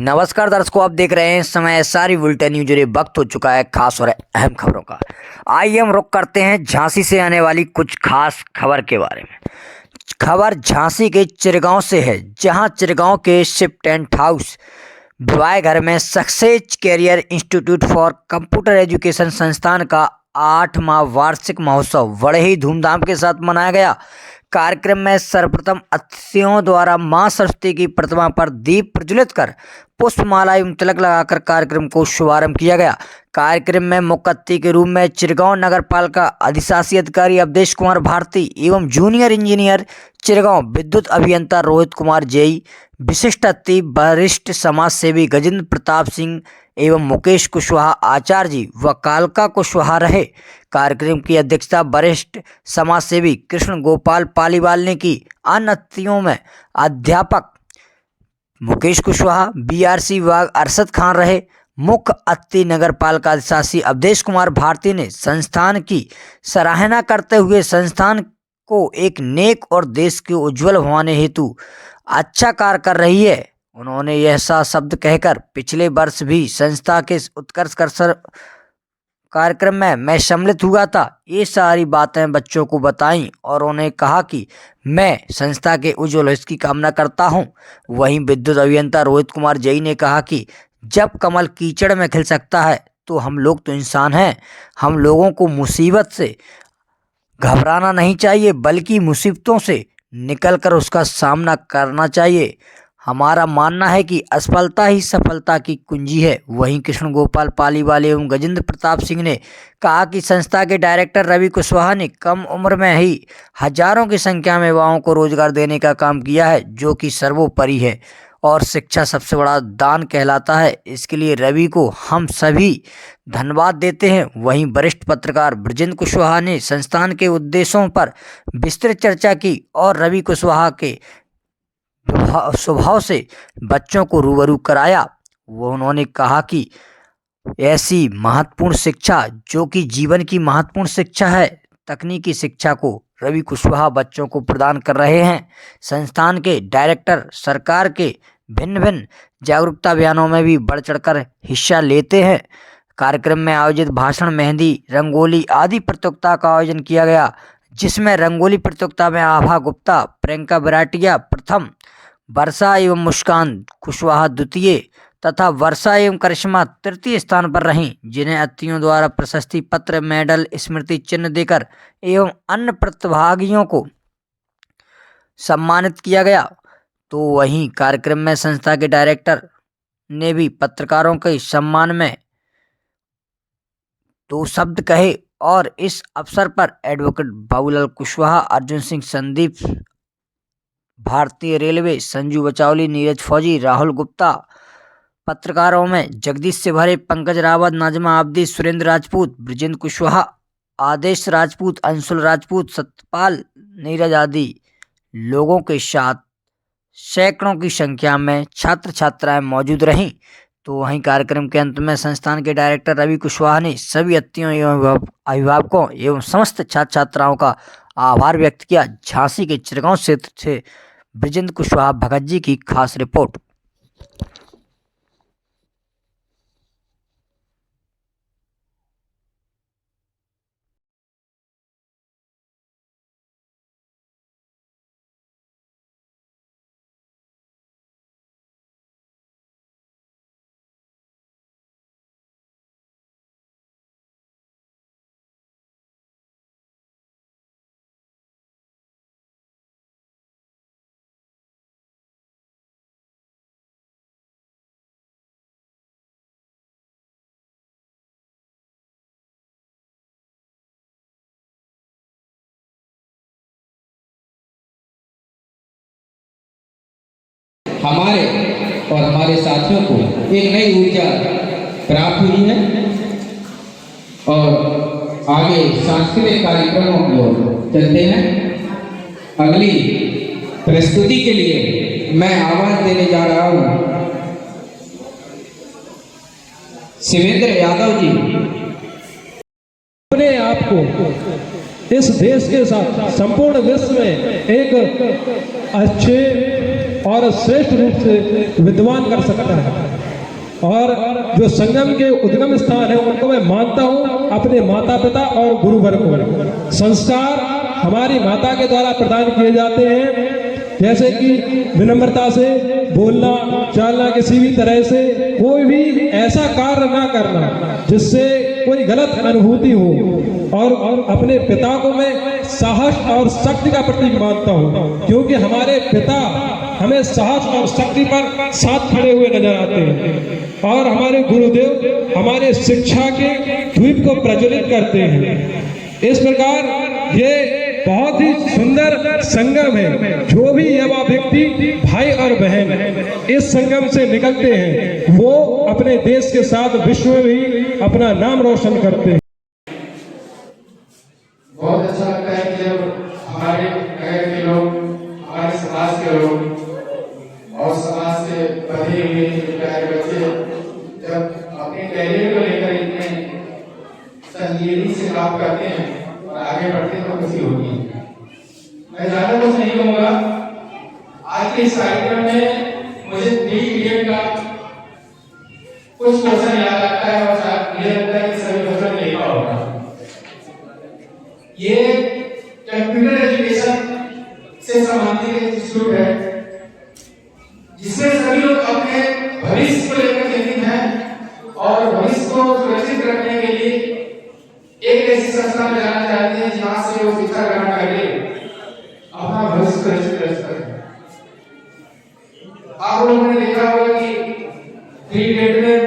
नमस्कार दर्शकों, आप देख रहे हैं इस समय सारी बुलेटिन न्यूज। ये वक्त हो चुका है खास और अहम खबरों का। आइए हम रुख करते हैं झांसी से आने वाली कुछ खास खबर के बारे में। खबर झांसी के चिरगांव से है, जहां चिरगांव के शिव टेंट हाउस विवाह घर में success career institute for computer education संस्थान का 8वां वार्षिक महोत्सव बड़े ही धूमधाम के साथ मनाया गया। कार्यक्रम में सर्वप्रथम अतिथियों द्वारा मां सरस्वती की प्रतिमा पर दीप प्रज्वलित कर पुष्पमाला एवं तिलक लगाकर कार्यक्रम को शुभारंभ किया गया। कार्यक्रम में मुख्य अतिथि के रूप में चिरगांव नगर पालिका अधिशासी अधिकारी अवधेश कुमार भारती एवं जूनियर इंजीनियर चिरगांव विद्युत अभियंता रोहित कुमार जेई, विशिष्ट अतिथि वरिष्ठ समाज सेवी गजेंद्र प्रताप सिंह एवं मुकेश कुशवाहा आचार्य जी व कालका कुशवाहा रहे। कार्यक्रम की अध्यक्षता वरिष्ठ समाज सेवी कृष्ण गोपाल पालीवाल ने की। अन्य अतिथियों में अध्यापक मुकेश कुशवाहा, बीआरसी विभाग अरशद खान रहे। मुख्य अतिथि नगर पालिका अधिशासी अवधेश कुमार भारती ने संस्थान की सराहना करते हुए संस्थान को एक नेक और देश के उज्जवल होने हेतु अच्छा कार्य कर रही है। उन्होंने यह शब्द कहकर पिछले वर्ष भी संस्था के उत्कर्ष कार्यक्रम में मैं सम्मिलित हुआ था, ये सारी बातें बच्चों को बताईं और उन्हें कहा कि मैं संस्था के उज्जवल भविष्य की कामना करता हूं। वहीं विद्युत अभियंता रोहित कुमार जई ने कहा कि जब कमल कीचड़ में खिल सकता है तो हम लोग तो इंसान हैं। हम लोगों को मुसीबत से घबराना नहीं चाहिए, बल्कि मुसीबतों से निकलकर उसका सामना करना चाहिए। हमारा मानना है कि असफलता ही सफलता की कुंजी है। वहीं कृष्ण गोपाल पालीवाल एवं गजेंद्र प्रताप सिंह ने कहा कि संस्था के डायरेक्टर रवि कुशवाहा ने कम उम्र में ही हजारों की संख्या में युवाओं को रोजगार देने का काम किया है, जो कि सर्वोपरि है और शिक्षा सबसे बड़ा दान कहलाता है। इसके लिए रवि को हम सभी धन्यवाद देते हैं। वहीं वरिष्ठ पत्रकार ब्रजेंद्र कुशवाहा ने संस्थान के उद्देश्यों पर विस्तृत चर्चा की और रवि कुशवाहा के स्वभाव से बच्चों को रूबरू कराया। उन्होंने कहा कि ऐसी महत्वपूर्ण शिक्षा, जो कि जीवन की महत्वपूर्ण शिक्षा है, तकनीकी शिक्षा को रवि कुशवाहा बच्चों को प्रदान कर रहे हैं। संस्थान के डायरेक्टर सरकार के भिन्न भिन्न जागरूकता अभियानों में भी बढ़ चढ़कर हिस्सा लेते हैं। कार्यक्रम में आयोजित भाषण, मेहंदी, रंगोली आदि प्रतियोगिता का आयोजन किया गया, जिसमें रंगोली प्रतियोगिता में आभा गुप्ता, प्रियंका बराटिया प्रथम, वर्षा एवं मुस्कान कुशवाहा द्वितीय तथा वर्षा एवं करिश्मा तृतीय स्थान पर रहीं, जिन्हें अतिथियों द्वारा प्रशस्ति पत्र, मेडल, स्मृति चिन्ह देकर एवं अन्य प्रतिभागियों को सम्मानित किया गया। तो वहीं कार्यक्रम में संस्था के डायरेक्टर ने भी पत्रकारों के सम्मान में 2 शब्द कहे और इस अवसर पर एडवोकेट बाबूलाल कुशवाहा, अर्जुन सिंह, संदीप, भारतीय रेलवे, संजू बचावली, नीरज फौजी, राहुल गुप्ता, पत्रकारों में जगदीश से भरे, पंकज रावत, नाजमा आबदी, सुरेंद्र राजपूत, ब्रजेंद्र कुशवाहा, आदेश राजपूत, अंशुल राजपूत, सत्यपाल, नीरज आदि लोगों के साथ सैकड़ों की संख्या में छात्र छात्राएं मौजूद रहीं। तो वहीं कार्यक्रम के अंत में संस्थान के डायरेक्टर रवि कुशवाहा ने सभी अतिथियों एवं अभिभावकों एवं समस्त छात्र छात्राओं का आभार व्यक्त किया। झांसी के चिरगांव क्षेत्र से ब्रजेंद्र कुशवाहा भगत जी की खास रिपोर्ट। हमारे और हमारे साथियों को एक नई ऊर्जा प्राप्त हुई है और आगे सांस्कृतिक कार्यक्रमों की ओर चलते हैं। अगली प्रस्तुति के लिए मैं आवाज देने जा रहा हूं शिवेंद्र यादव जी। अपने आप को इस देश के साथ संपूर्ण विश्व में एक अच्छे और श्रेष्ठ रूप से विद्वान कर सकता है। और जो संगम के उद्गम स्थान है उनको मैं मानता हूँ अपने माता पिता और गुरुवर को। संस्कार हमारी माता के द्वारा प्रदान किए जाते हैं, जैसे कि विनम्रता से बोलना चालना, किसी भी तरह से कोई भी ऐसा कार्य ना करना जिससे कोई गलत अनुभूति हो। और अपने पिता को मैं साहस और शक्ति का प्रतीक मानता हूँ, क्योंकि हमारे पिता हमें साहस और शक्ति पर साथ खड़े हुए नजर आते हैं। और हमारे गुरुदेव हमारे शिक्षा के द्वीप को प्रज्वलित करते हैं। इस प्रकार ये बहुत ही सुंदर संगम है। जो भी युवा व्यक्ति भाई और बहन इस संगम से निकलते हैं वो अपने देश के साथ विश्व में भी अपना नाम रोशन करते हैं। बहुत अच्छा लगता है कि जब हमारे नगर के लोग, हमारे समाज के लोग और समाज से बधे हुए प्यारे बच्चे जब अपने कैरियर को लेकर इतने संजीदगी से काम करते हैं और आगे बढ़ते हैं तो खुशी होती है। मैं ज्यादा कुछ नहीं कहूँगा। आज के इस कार्यक्रम में मुझे 3 पीरियड का कुछ क्वेश्चन याद आता है और शायद मुझे लगता है कि सभी क्वेश्चन नहीं पा होगा। ये कंप्यूटर एजुकेशन से संबंधित इंस्टीट्यूट है जिसमें सभी लोग अपने भविष्य को लेकर चिंतित हैं और भविष्य को सुरक्षित रखने के लिए एक ऐसी संस्था में जाना चाहते हैं जहां से वो शिक्षा ग्रहण करके अपना भविष्य सुरक्षित कर सकें। आप लोगों ने देखा होगा कि 3 ग्रेड में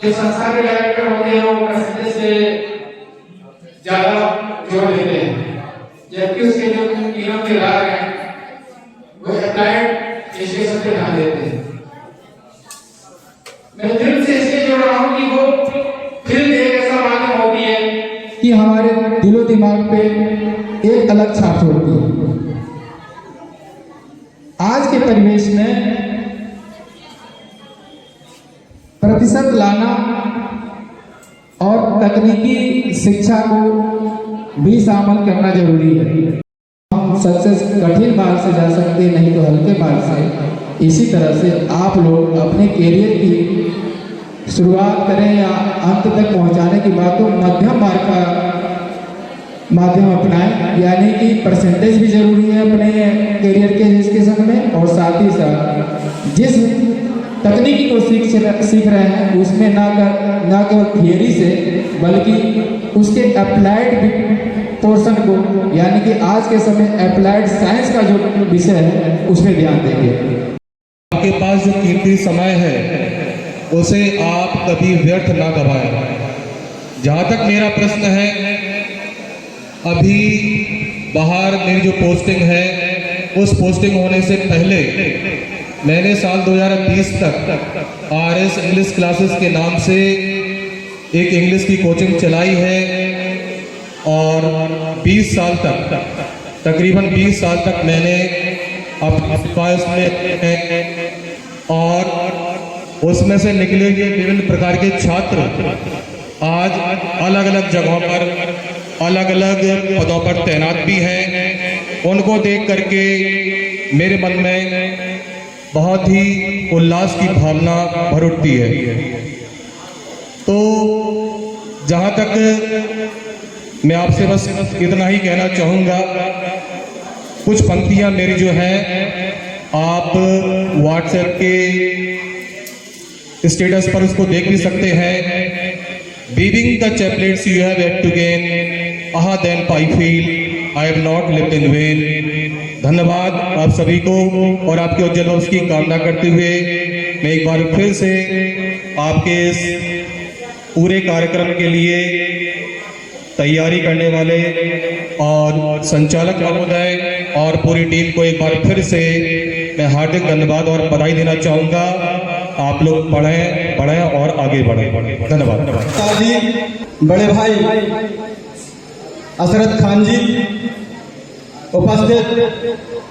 जो संस्था के डायरेक्टर होते हैं वो परसेंटेज से ज्यादा जोर देते हैं, जबकि उसके जो तीनों किरदार हैं वो अप्लाइड एजुकेशन पे ध्यान देते हैं। मैं दिल से इसलिए जोड़ रहा हूँ कि वो फिल्म एक ऐसा माध्यम होती है कि हमारे दिलो दिमाग पे एक अलग छाप छोड़ती है। आज के परिवेश में प्रतिशत लाना और तकनीकी शिक्षा को भी शामिल करना जरूरी है। हम सक्सेस कठिन मार्ग से जा सकते हैं, नहीं तो हल्के मार्ग से। इसी तरह से आप लोग अपने कैरियर की शुरुआत करें या अंत तक पहुंचाने की बात तो मध्यम मार्ग का माध्यम अपनाएं, यानी कि परसेंटेज भी जरूरी है अपने कैरियर के एजुकेशन में, और साथ ही साथ जिस तकनीकी को सीख रहे हैं उसमें ना केवल थियरी से बल्कि उसके अप्लाइड पोर्शन को, यानी कि आज के समय अप्लाइड साइंस का जो विषय है उसमें ध्यान देंगे। आपके पास जो कीमती समय है उसे आप कभी व्यर्थ ना गवाएं। जहाँ तक मेरा प्रश्न है, अभी बाहर मेरी जो पोस्टिंग है उस पोस्टिंग होने से पहले मैंने साल 2020 तक RS इंग्लिश क्लासेस के नाम से एक इंग्लिश की कोचिंग चलाई है और 20 साल तक, तकरीबन 20 साल तक मैंने और उसमें से निकले हुए विभिन्न प्रकार के छात्र आज अलग अलग जगहों पर अलग अलग पदों पर तैनात भी हैं। उनको देख करके मेरे मन में बहुत ही उल्लास की भावना भर उठती है। तो जहाँ तक मैं आपसे बस इतना ही कहना चाहूँगा, कुछ पंक्तियाँ मेरी जो हैं आप व्हाट्सएप के स्टेटस पर उसको देख भी सकते हैं। Weaving the chaplets you have yet to gain, aha then I feel I have not lived in vain। धन्यवाद आप सभी को और आपके उज्जवल भविष्य की कामना करते हुए मैं एक बार फिर से आपके इस पूरे कार्यक्रम के लिए तैयारी करने वाले और संचालक महोदय और पूरी टीम को एक बार फिर से मैं हार्दिक धन्यवाद और बधाई देना चाहूँगा। आप लोग पढ़ें और आगे बढ़ें। धन्यवाद। बड़े भाई असरत खान जी, उपस्थित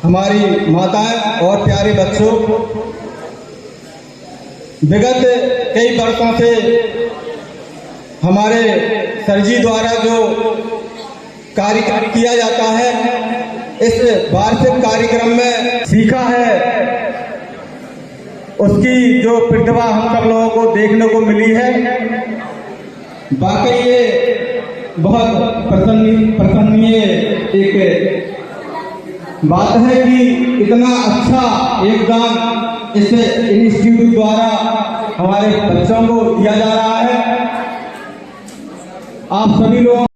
हमारी माताएं और प्यारे बच्चों, विगत कई वर्षों से हमारे सर जी द्वारा जो कार्य किया जाता है इस वार्षिक कार्यक्रम में सीखा है, उसकी जो प्रतिभा हम सब लोगों को देखने को मिली है, वाकई ये बहुत प्रसन्नीय एक बात है कि इतना अच्छा योगदान इस इंस्टीट्यूट द्वारा हमारे बच्चों को दिया जा रहा है। आप सभी लोग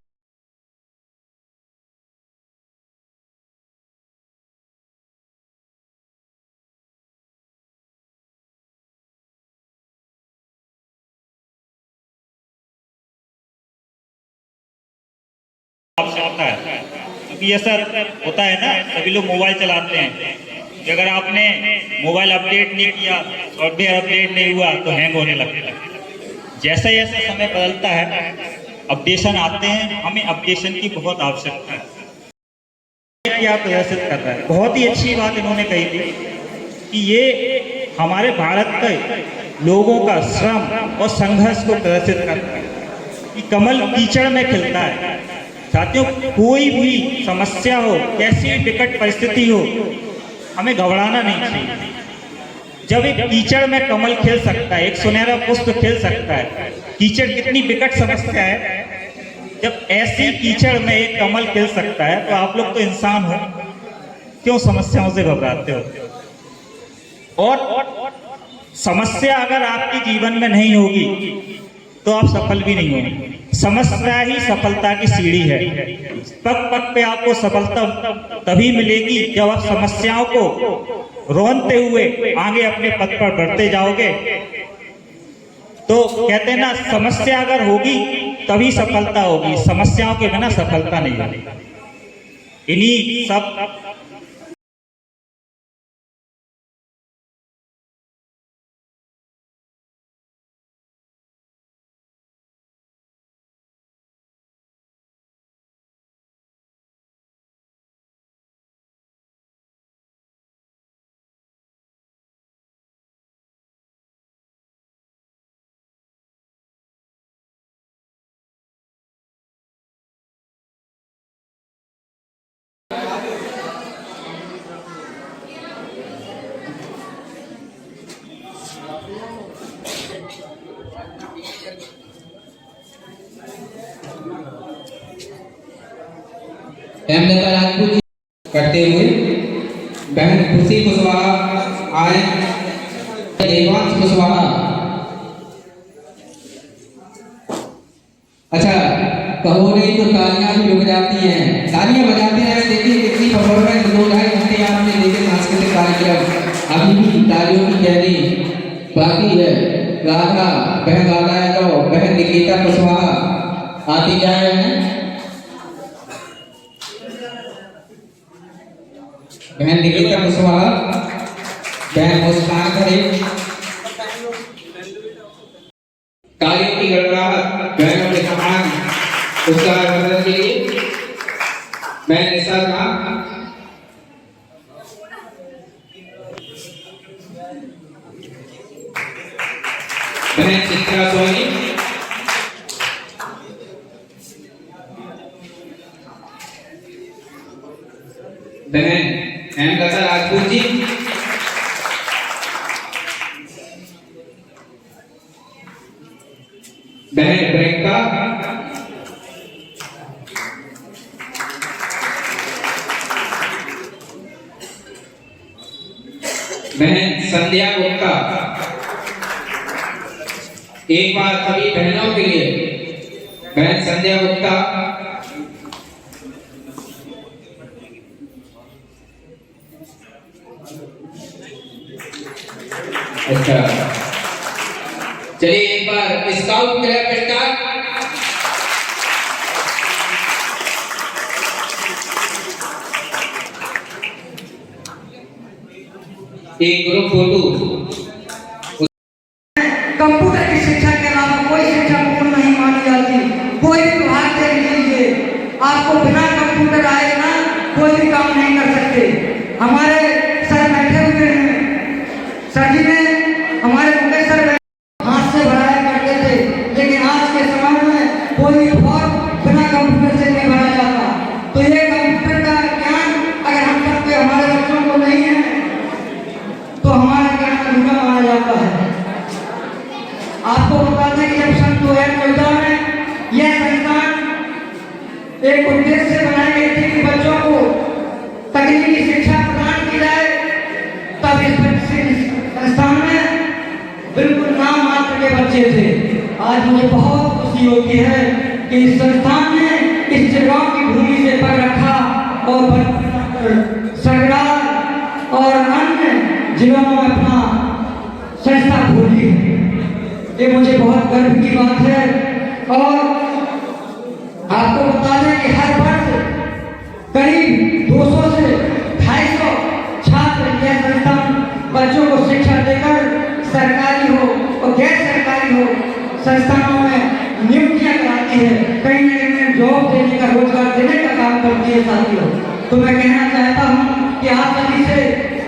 आवश्यकता है, क्योंकि ये सर होता है ना, सभी लोग मोबाइल चलाते हैं, कि अगर आपने मोबाइल अपडेट नहीं किया, सॉफ्टवेयर अपडेट नहीं हुआ तो हैंग होने लगता है। जैसे जैसे समय बदलता है अपडेशन आते हैं, हमें अपडेशन की बहुत आवश्यकता है। क्या प्रदर्शित कर रहा है, बहुत ही अच्छी बात इन्होंने कही थी कि ये हमारे भारत के लोगों का श्रम और संघर्ष को प्रदर्शित करता है कि कमल कीचड़ में खिलता है। साथियों, कोई भी समस्या हो, कैसी विकट परिस्थिति हो, हमें घबराना नहीं चाहिए। जब एक कीचड़ में कमल खिल सकता है, एक सुनहरा पुष्प खिल सकता है, कीचड़ कितनी विकट समस्या है, जब ऐसी कीचड़ में एक कमल खिल सकता है, तो आप लोग तो इंसान हो, क्यों समस्याओं से घबराते हो? और समस्या अगर आपके जीवन में नहीं होगी तो आप सफल भी नहीं होंगे। समस्या ही सफलता की सीढ़ी है। पग पग पे आपको सफलता तभी मिलेगी जब आप समस्याओं को रोनते हुए आगे अपने पथ पर बढ़ते जाओगे। तो कहते हैं ना, समस्या अगर होगी तभी सफलता होगी, समस्याओं के बिना सफलता नहीं होगी। इन्हीं सब हेमलता राजपूत करते हुए बहन खुशी कुशवाहा आए, देवांश कुशवाहा। अच्छा, कहो नहीं तो तालियां भी रुक जाती हैं, तालियां बजाते हैं। देखिए कितनी परफॉर्मेंस, 2-2.5 घंटे आपने देखे सांस्कृतिक कार्यक्रम, अभी भी तालियों की कहनी बाकी है। राधा बहन राधा है, तो बहन निकिता कुशवाहा आती जा रहे हैं। बहन निकिता कुशवाहा, बहन मुस्कान खड़े, तालियों की गड़गड़ाहट बहनों के समान उत्साह प्रदर्शन के लिए। बहन निशा का, बहन चित्रा सोनी, बहन हेमलता राजपूत जी, बहन प्रियंका, बहन संध्या गुप्ता। एक बार सभी बहनों के लिए बहन संध्या गुप्ता, अच्छा चलिए एक बार स्काउट क्लब स्टार्ट। एक ग्रुप फोटो। कंप्यूटर की शिक्षा के अलावा कोई शिक्षा पूर्ण नहीं मानी जाती। कोई भी विभाग देख लीजिए, आपको बिना कंप्यूटर आए ना कोई भी काम नहीं कर सकते। हमारे सर बैठे हुए हैं, सर जी ने हमारे मुकेश सर हाथ से भराया करते थे, लेकिन आज के समय में कोई भी फॉर्म बिना कंप्यूटर से नहीं भरा जाता। तो ये कंप्यूटर का ज्ञान अगर एक उद्देश्य से बनाई गई थी कि बच्चों को तकनीकी शिक्षा प्रदान की जाए। तब इस संस्थान में बिल्कुल नाम मात्र के बच्चे थे। आज मुझे बहुत खुशी होती है कि इस संस्थान ने इस जगह की भूमि से पर रखा और सरकार और अन्य जिलों में अपना संस्था खोली है। ये मुझे बहुत गर्व की बात है। और आपको बता दें कि हर वर्ष करीब 200 से 250 छात्र यह संस्थान बच्चों को शिक्षा देकर सरकारी हो और गैर सरकारी हो संस्थानों में नियुक्तियां कराती है, कहीं न कहीं जॉब देने का, रोजगार देने का काम करती है साथियों। तो मैं कहना चाहता हूं कि आप सभी से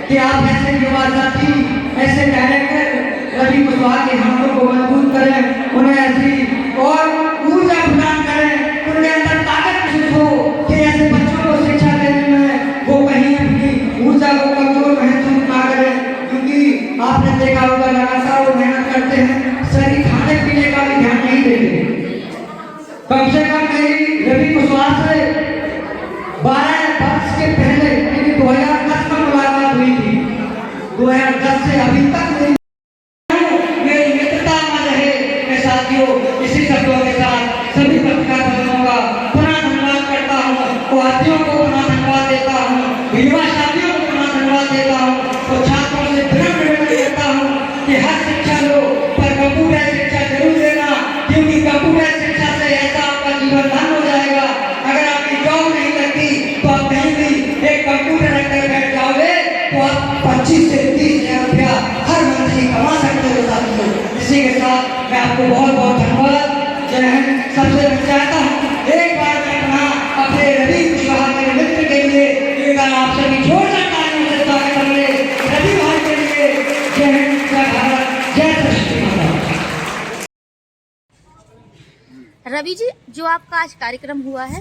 कि आप ऐसे युवा साथी, ऐसे डायरेक्टर रवि कुशवाहा के हाथों को मजबूत करें, उन्हें ऐसी और ऊर्जा प्रदान करें, उनके अंदर ताकत महसूस हो कि ऐसे बच्चों को शिक्षा देने में वो कहीं अपनी ऊर्जा को कमजोर महसूस ना करें। क्योंकि आपने देखा होगा लगातार वो मेहनत करते हैं, सही खाने पीने का भी ध्यान नहीं देते। कम से कम मेरी रवि कुशवाहा से 12 वर्ष के पहले यानी 2010 में मुलाकात हुई थी। 2010 से अभी तक मेरी मित्रता न रहे। मैं साथियों इसी शब्दों के साथ सभी पत्रकार बंधुओं का पुनः धन्यवाद करता हूँ, साथियों को पुनः धन्यवाद देता हूँ, युवा साथियों को पुनः धन्यवाद देता हूँ और छात्रों से विनम्र निवेदन करता हूँ कि हर शिक्षा लो पर कंप्यूटर शिक्षा जरूर देना, क्योंकि कंप्यूटर शिक्षा से ऐसा आपका जीवन धन हो जाएगा। अगर आपकी जॉब नहीं लगती तो आप कहीं भी एक कंप्यूटर रखकर बैठ जाओगे तो आप 25 से 30 हजार रुपया हर महीने कमा सकते हो साथियों। इसी के साथ मैं आपको बहुत बहुत धन्यवाद। जय हिंद। सबसे मैं चाहता हूँ एक बार मैं अपने रवि कुशवाहा के मित्र के लिए एक बार आप सभी जोरदार तालियों से स्वागत करेंगे रवि भाई के लिए। जय हिंद, जय भारत, जय सरस्वती माता। रवि जी, जो आपका आज कार्यक्रम हुआ है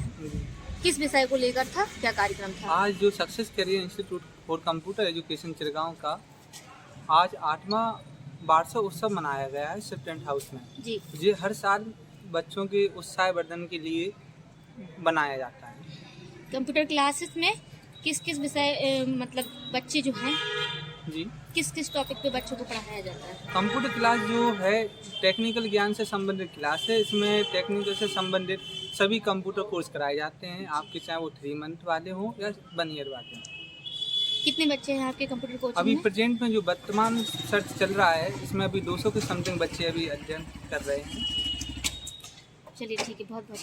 किस विषय को लेकर था, क्या कार्यक्रम था? आज जो success career institute for computer education Chirgaon का आज 8वां वार्षिक उत्सव मनाया गया है शिव टेंट हाउस में जी। ये हर साल बच्चों के उत्साह वर्धन के लिए बनाया जाता है। कंप्यूटर क्लासेस में किस किस विषय मतलब बच्चे जो हैं जी, किस किस टॉपिक पे बच्चों को पढ़ाया जाता है? कंप्यूटर क्लास जो है टेक्निकल ज्ञान से संबंधित क्लास है। इसमें टेक्निकल से संबंधित सभी कंप्यूटर कोर्स कराए जाते हैं, आपके चाहे वो 3 मंथ वाले हों या 1 ईयर वाले हों। कितने बच्चे हैं आपके कंप्यूटर कोचिंग अभी में? प्रेजेंट में जो वर्तमान सर्च चल रहा है इसमें अभी 200 के समथिंग बच्चे अभी अध्ययन कर रहे हैं। चलिए ठीक है, बहुत बहुत